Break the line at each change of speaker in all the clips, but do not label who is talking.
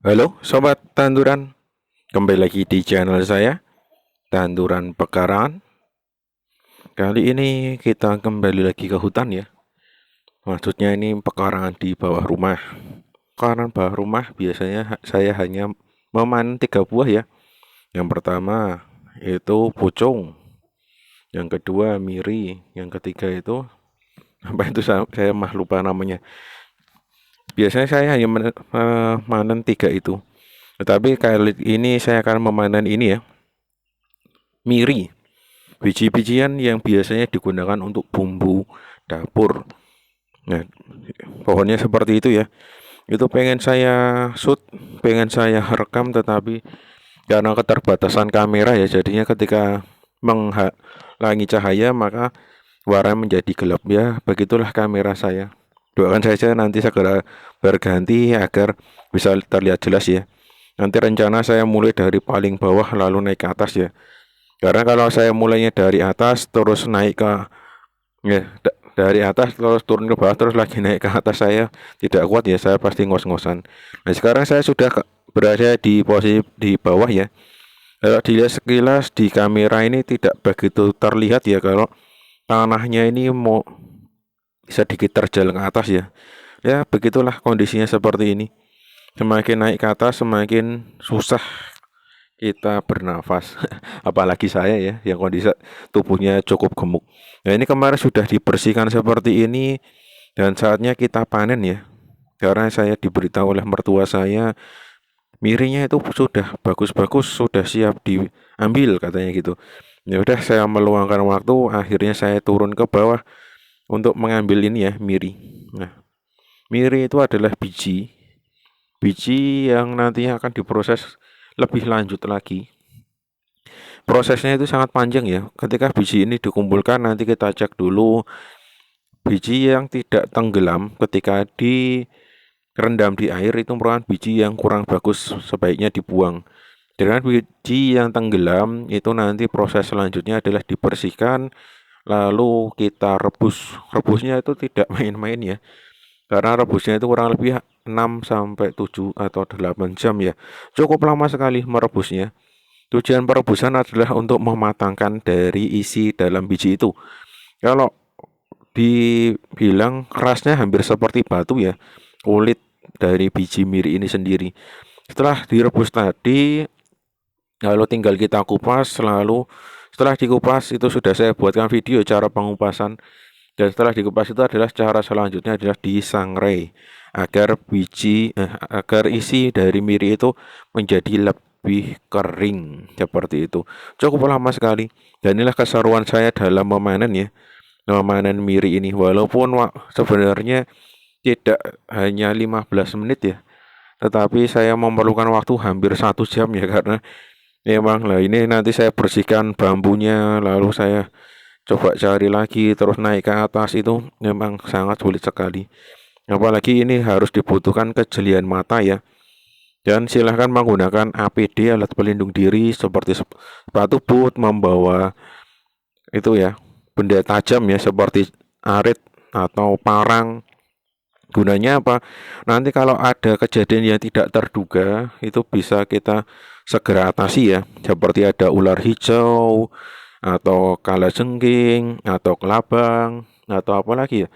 Halo Sobat Tanduran, kembali lagi di channel saya, Tanduran Pekarangan. Kali ini kita kembali lagi ke hutan ya. Maksudnya ini pekarangan di bawah rumah. Pekarangan bawah rumah biasanya saya hanya memanen 3 buah ya. Yang pertama itu pucung, yang kedua miri, yang ketiga itu apa itu saya mah lupa namanya. Biasanya saya hanya memanen 3 itu. Tetapi kali ini saya akan memanen ini ya, miri. Biji-bijian yang biasanya digunakan untuk bumbu dapur. Nah, pohonnya seperti itu ya. Itu pengen saya shoot, pengen saya rekam, tetapi karena keterbatasan kamera ya, jadinya ketika menghalangi cahaya maka warna menjadi gelap ya. Begitulah kamera saya. Doakan saja nanti segera berganti agar bisa terlihat jelas ya. Nanti rencana saya mulai dari paling bawah lalu naik ke atas ya. Karena kalau saya mulainya dari atas terus naik ke ya, dari atas terus turun ke bawah terus lagi naik ke atas, saya tidak kuat ya, saya pasti ngos-ngosan. Nah, sekarang saya sudah berada di posisi di bawah ya. Kalau dilihat sekilas di kamera ini tidak begitu terlihat ya, kalau tanahnya ini mau sedikit terjal ke atas ya. Ya, begitulah kondisinya seperti ini. Semakin naik ke atas semakin susah kita bernafas. Apalagi saya ya yang kondisi tubuhnya cukup gemuk. Nah, ini kemarin sudah dibersihkan seperti ini dan saatnya kita panen ya. Karena saya diberitahu oleh mertua saya, mirinya itu sudah bagus-bagus, sudah siap diambil katanya gitu. Ya udah, saya meluangkan waktu, akhirnya saya turun ke bawah untuk mengambil ini ya, miri. Nah, miri itu adalah biji yang nantinya akan diproses lebih lanjut lagi. Prosesnya itu sangat panjang ya. Ketika biji ini dikumpulkan, nanti kita cek dulu biji yang tidak tenggelam ketika direndam di air itu merupakan biji yang kurang bagus, sebaiknya dibuang. Dengan biji yang tenggelam itu nanti proses selanjutnya adalah dibersihkan lalu kita rebus. Rebusnya itu tidak main-main ya. Karena rebusnya itu kurang lebih 6 sampai 7 atau 8 jam ya. Cukup lama sekali merebusnya. Tujuan perebusan adalah untuk mematangkan dari isi dalam biji itu. Kalau dibilang kerasnya hampir seperti batu ya, kulit dari biji miri ini sendiri. Setelah direbus tadi, lalu tinggal kita kupas, lalu setelah dikupas itu sudah saya buatkan video cara pengupasan. Dan setelah dikupas itu adalah cara selanjutnya adalah disangrai agar agar isi dari miri itu menjadi lebih kering seperti itu. Cukup lama sekali. Dan inilah keseruan saya dalam memanen ya, memanen miri ini. Walaupun sebenarnya tidak hanya 15 menit ya, tetapi saya memerlukan waktu hampir 1 jam ya, karena memang lah ini nanti saya bersihkan bambunya lalu saya coba cari lagi terus naik ke atas, itu memang sangat sulit sekali. Apalagi ini harus dibutuhkan kejelian mata ya. Dan silahkan menggunakan APD, alat pelindung diri, seperti sepatu boot, membawa itu ya, benda tajam ya seperti arit atau parang. Gunanya apa? Nanti kalau ada kejadian yang tidak terduga itu bisa kita segera atasi ya. Seperti ada ular hijau atau kalajengking atau kelabang atau apa lagi ya.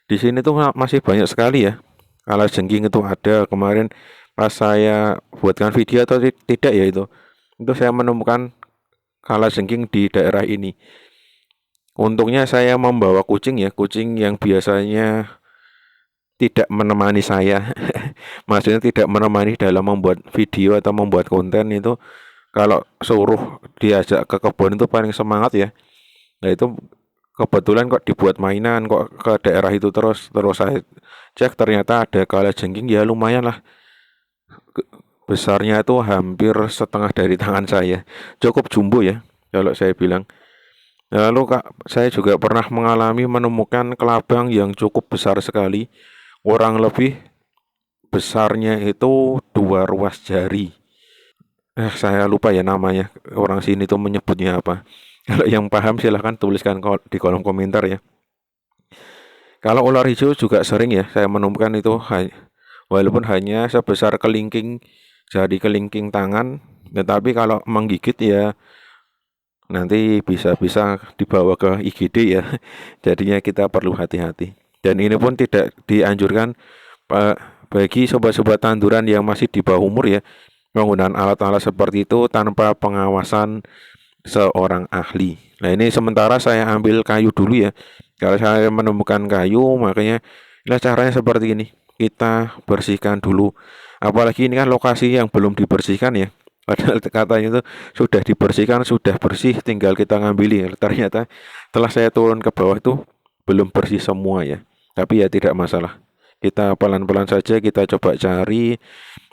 Di sini tuh masih banyak sekali ya. Kalajengking itu ada kemarin pas saya buatkan video atau tidak ya itu. Itu saya menemukan kalajengking di daerah ini. Untungnya saya membawa kucing ya, kucing yang biasanya tidak menemani saya. Maksudnya tidak menemani dalam membuat video atau membuat konten itu. Kalau suruh diajak ke kebun itu paling semangat ya. Nah itu kebetulan kok dibuat mainan kok ke daerah itu, terus saya cek ternyata ada kalajengking ya, lumayan lah. Besarnya itu hampir setengah dari tangan saya. Cukup jumbo ya kalau saya bilang. Lalu Kak, saya juga pernah mengalami menemukan kelabang yang cukup besar sekali. Kurang lebih besarnya itu 2 ruas jari. Saya lupa ya namanya. Orang sini tuh menyebutnya apa. Kalau yang paham silahkan tuliskan di kolom komentar ya. Kalau ular hijau juga sering ya saya menemukan itu, walaupun hanya sebesar kelingking jari kelingking tangan, tetapi kalau menggigit ya nanti bisa-bisa dibawa ke IGD ya. Jadinya kita perlu hati-hati. Dan ini pun tidak dianjurkan bagi sobat-sobat tanduran yang masih di bawah umur ya, menggunakan alat-alat seperti itu tanpa pengawasan seorang ahli. Nah, ini sementara saya ambil kayu dulu ya. Kalau saya menemukan kayu, makanya caranya seperti ini. Kita bersihkan dulu. Apalagi ini kan lokasi yang belum dibersihkan ya. Padahal katanya itu sudah dibersihkan, sudah bersih, tinggal kita ngambil. Ternyata setelah saya turun ke bawah itu belum bersih semua ya. Tapi ya tidak masalah. Kita pelan-pelan saja kita coba cari,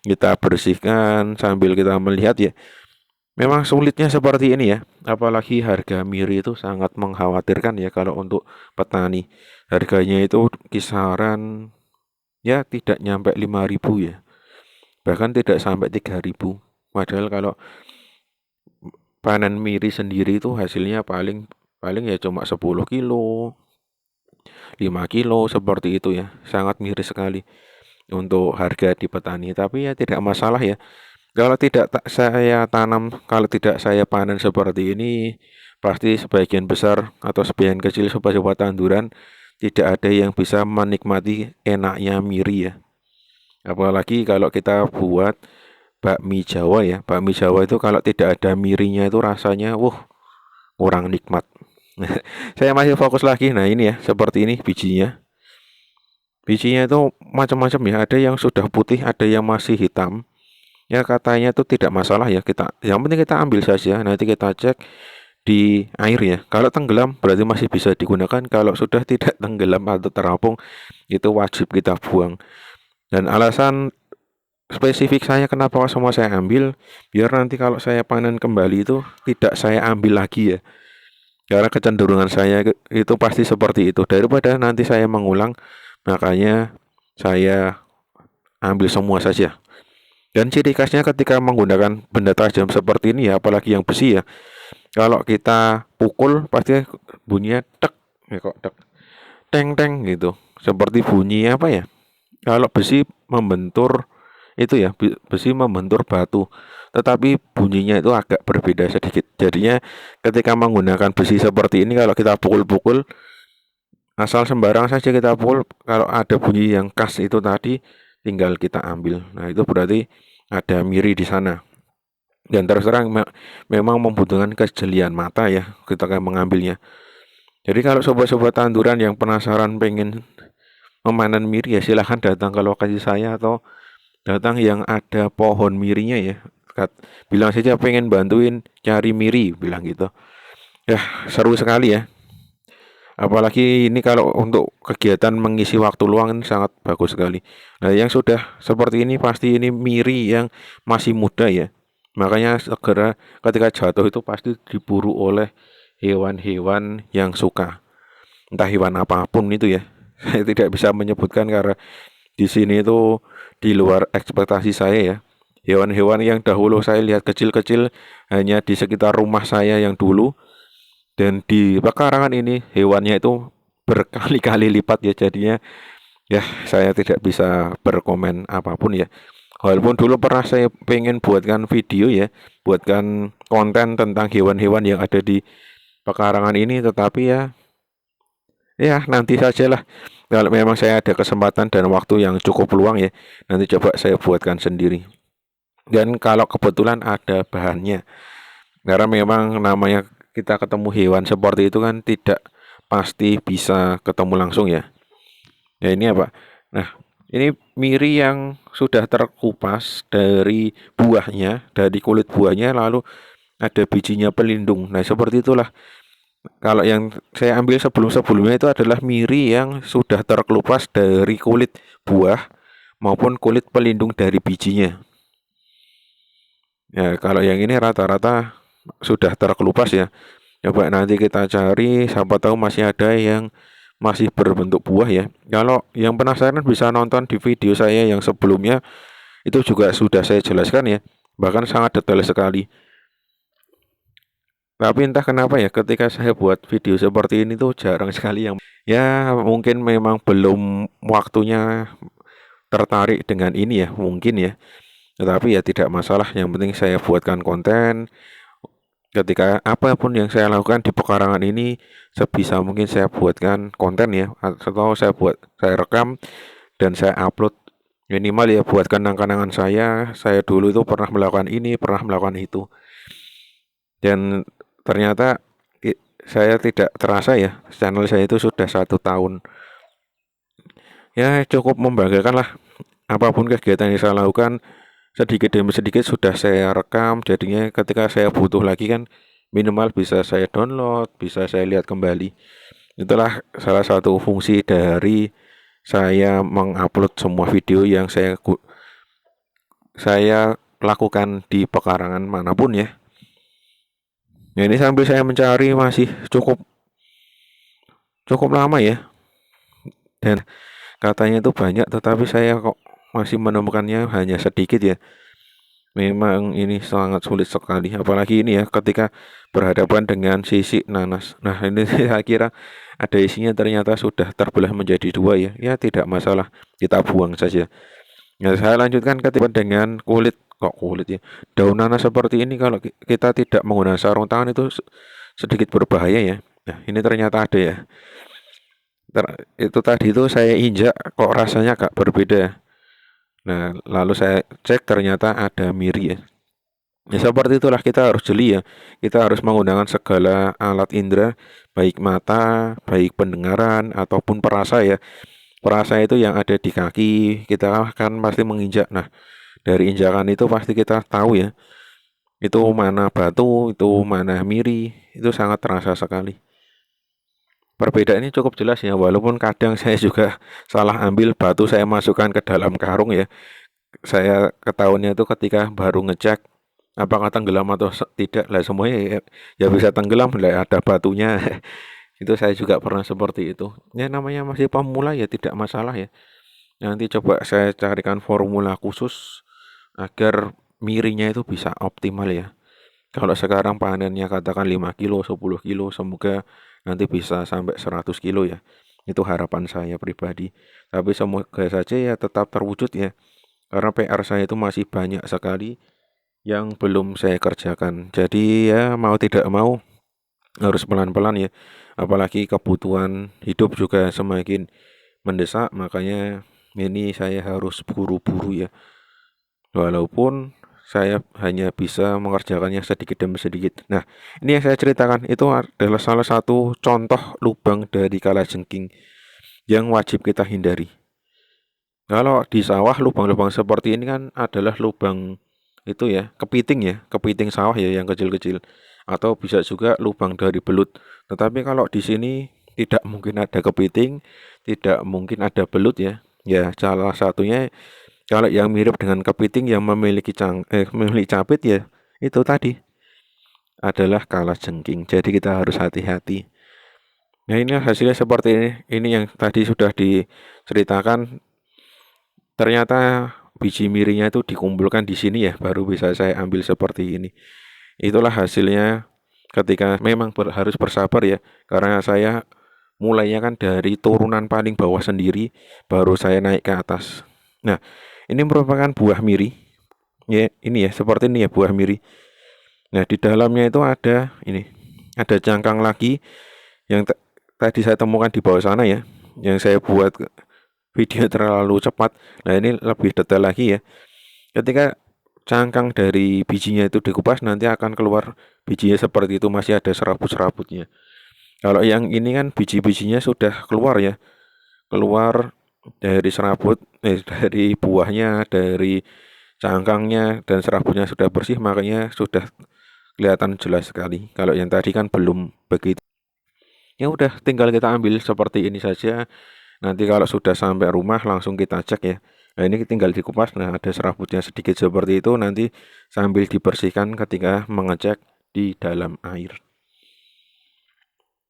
kita bersihkan sambil kita melihat ya. Memang sulitnya seperti ini ya. Apalagi harga miri itu sangat mengkhawatirkan ya kalau untuk petani. Harganya itu kisaran ya tidak nyampe 5.000 ya. Bahkan tidak sampai 3.000. Padahal kalau panen miri sendiri itu hasilnya paling ya cuma 10 kilo, 5 kilo seperti itu ya. Sangat miris sekali untuk harga di petani. Tapi ya tidak masalah ya. Kalau tidak saya tanam, kalau tidak saya panen seperti ini, pasti sebagian besar atau sebagian kecil sobat-sobat tanduran tidak ada yang bisa menikmati enaknya miri ya. Apalagi kalau kita buat bakmi Jawa ya. Bakmi Jawa itu kalau tidak ada mirinya itu rasanya kurang nikmat. Saya masih fokus lagi. Nah, ini ya, seperti ini bijinya. Bijinya itu macam-macam ya. Ada yang sudah putih, ada yang masih hitam. Ya katanya itu tidak masalah ya, yang penting kita ambil saja, nanti kita cek di air ya. Kalau tenggelam berarti masih bisa digunakan, kalau sudah tidak tenggelam atau terapung itu wajib kita buang. Dan alasan spesifik saya kenapa semua saya ambil, biar nanti kalau saya panen kembali itu tidak saya ambil lagi ya. Karena kecenderungan saya itu pasti seperti itu, daripada nanti saya mengulang, makanya saya ambil semua saja. Dan ciri khasnya ketika menggunakan benda tajam seperti ini ya, apalagi yang besi ya. Kalau kita pukul pasti bunyinya tek, ya kok tek, teng teng gitu. Seperti bunyi apa ya? Kalau besi membentur itu ya, besi membentur batu. Tetapi bunyinya itu agak berbeda sedikit. Jadinya ketika menggunakan besi seperti ini, kalau kita pukul-pukul asal sembarang saja kita pukul, kalau ada bunyi yang khas itu tadi tinggal kita ambil. Nah, itu berarti ada miri di sana. Dan terus terang memang membutuhkan kejelian mata ya ketika mengambilnya. Jadi kalau sobat-sobat tanduran yang penasaran pengen memanen miri ya silahkan datang ke lokasi saya atau datang yang ada pohon mirinya ya. Bilang saja pengen bantuin cari miri, bilang gitu. Ya, seru sekali ya. Apalagi ini kalau untuk kegiatan mengisi waktu luang ini sangat bagus sekali. Nah, yang sudah seperti ini pasti ini miri yang masih muda ya. Makanya segera ketika jatuh itu pasti diburu oleh hewan-hewan yang suka. Entah hewan apapun itu ya. Saya tidak bisa menyebutkan karena di sini itu di luar ekspektasi saya ya. Hewan-hewan yang dahulu saya lihat kecil-kecil hanya di sekitar rumah saya yang dulu. Dan di pekarangan ini hewannya itu berkali-kali lipat ya, jadinya ya saya tidak bisa berkomen apapun ya. Walaupun dulu pernah saya pengen buatkan video ya, buatkan konten tentang hewan-hewan yang ada di pekarangan ini, tetapi ya nanti sajalah. Kalau memang saya ada kesempatan dan waktu yang cukup luang ya, nanti coba saya buatkan sendiri. Dan kalau kebetulan ada bahannya, karena memang namanya kita ketemu hewan seperti itu kan tidak pasti bisa ketemu langsung ya. Ya ini apa? Nah, ini miri yang sudah terkupas dari buahnya, dari kulit buahnya, lalu ada bijinya pelindung. Nah, seperti itulah. Kalau yang saya ambil sebelum-sebelumnya itu adalah miri yang sudah terkelupas dari kulit buah maupun kulit pelindung dari bijinya. Ya, kalau yang ini rata-rata sudah terkelupas ya. Coba nanti kita cari, siapa tahu masih ada yang masih berbentuk buah ya. Kalau yang penasaran bisa nonton di video saya yang sebelumnya, itu juga sudah saya jelaskan ya. Bahkan sangat detail sekali. Tapi entah kenapa ya ketika saya buat video seperti ini tuh jarang sekali yang ya mungkin memang belum waktunya tertarik dengan ini ya, mungkin ya. Tetapi ya tidak masalah, yang penting saya buatkan konten. Ketika apapun yang saya lakukan di pekarangan ini, sebisa mungkin saya buatkan konten ya, atau saya rekam dan saya upload. Minimal ya buat kenang-kenangan saya dulu itu pernah melakukan ini, pernah melakukan itu. Dan ternyata saya tidak terasa ya, channel saya itu sudah 1 tahun. Ya cukup membanggakan lah, apapun kegiatan yang saya lakukan, sedikit demi sedikit sudah saya rekam. Jadinya ketika saya butuh lagi kan, minimal bisa saya download, bisa saya lihat kembali. Itulah salah satu fungsi dari saya mengupload semua video yang saya lakukan di pekarangan manapun ya. Nah, ini sambil saya mencari masih cukup cukup lama ya, dan katanya itu banyak, tetapi saya kok masih menemukannya hanya sedikit ya. Memang ini sangat sulit sekali, apalagi ini ya ketika berhadapan dengan sisik nanas. Nah, ini saya kira ada isinya, ternyata sudah terbelah menjadi dua ya. Ya tidak masalah, kita buang saja. Nah, saya lanjutkan ketika dengan kulit ya. Daun nanas seperti ini kalau kita tidak menggunakan sarung tangan itu sedikit berbahaya ya. Nah, ini ternyata ada ya. Itu tadi itu saya injak kok rasanya agak berbeda. Nah, lalu saya cek ternyata ada miri ya. Ya seperti itulah, kita harus jeli ya. Kita harus menggunakan segala alat indera, baik mata, baik pendengaran ataupun perasa ya. Perasa itu yang ada di kaki, kita akan pasti menginjak. Nah, dari injakan itu pasti kita tahu ya. Itu mana batu, itu mana miri, itu sangat terasa sekali. Perbedaan ini cukup jelas ya, walaupun kadang saya juga salah ambil batu, saya masukkan ke dalam karung ya. Saya ketahuannya itu ketika baru ngecek apakah tenggelam atau tidak. Lah semuanya ya bisa tenggelam, lah ada batunya. Itu saya juga pernah seperti itu. Ya namanya masih pemula ya tidak masalah ya. Nanti coba saya carikan formula khusus agar mirinya itu bisa optimal ya. Kalau sekarang panennya katakan 5 kilo, 10 kilo, semoga nanti bisa sampai 100 kilo ya. Itu harapan saya pribadi. Tapi semoga saja ya tetap terwujud ya. Karena PR saya itu masih banyak sekali yang belum saya kerjakan. Jadi ya mau tidak mau harus pelan-pelan ya. Apalagi kebutuhan hidup juga semakin mendesak, makanya ini saya harus buru-buru ya. Walaupun saya hanya bisa mengerjakannya sedikit demi sedikit. Nah, ini yang saya ceritakan itu adalah salah satu contoh lubang dari kalajengking yang wajib kita hindari. Kalau di sawah, lubang-lubang seperti ini kan adalah lubang itu ya, kepiting sawah ya yang kecil-kecil. Atau bisa juga lubang dari belut. Tetapi kalau di sini tidak mungkin ada kepiting, tidak mungkin ada belut ya. Ya, salah satunya kalau yang mirip dengan kepiting yang memiliki capit ya, itu tadi adalah kalajengking. Jadi kita harus hati-hati. Nah, ini hasilnya seperti ini. Ini yang tadi sudah diceritakan. Ternyata biji mirinya itu dikumpulkan di sini ya, baru bisa saya ambil seperti ini. Itulah hasilnya ketika memang harus bersabar ya, karena saya mulainya kan dari turunan paling bawah sendiri, baru saya naik ke atas. Nah, ini merupakan buah miri. Ya, ini ya, seperti ini ya buah miri. Nah, di dalamnya itu ada cangkang lagi yang tadi saya temukan di bawah sana ya, yang saya buat video terlalu cepat. Nah, ini lebih detail lagi ya. Ketika cangkang dari bijinya itu dikupas, nanti akan keluar bijinya seperti itu, masih ada serabut-serabutnya. Kalau yang ini kan biji-bijinya sudah keluar ya, keluar dari dari buahnya, dari cangkangnya, dan serabutnya sudah bersih, makanya sudah kelihatan jelas sekali. Kalau yang tadi kan belum begitu. Ya udah, tinggal kita ambil seperti ini saja. Nanti kalau sudah sampai rumah langsung kita cek ya. Nah, ini tinggal dikupas. Nah, ada serabutnya sedikit seperti itu, nanti sambil dibersihkan ketika mengecek di dalam air.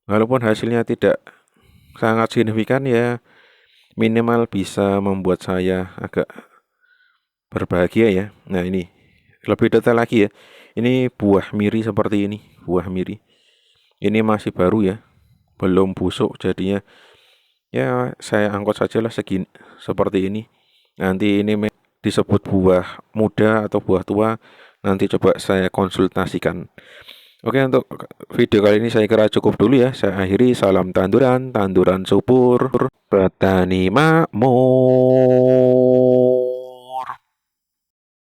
Walaupun hasilnya tidak sangat signifikan ya, minimal bisa membuat saya agak berbahagia ya. Nah, ini lebih detail lagi ya. Ini buah miri seperti ini, buah miri. Ini masih baru ya, belum busuk, jadinya ya saya angkut sajalah segini seperti ini. Nanti ini disebut buah muda atau buah tua, nanti coba saya konsultasikan. Oke, untuk video kali ini saya kira cukup dulu ya. Saya akhiri, salam tanduran, tanduran subur, petani makmur.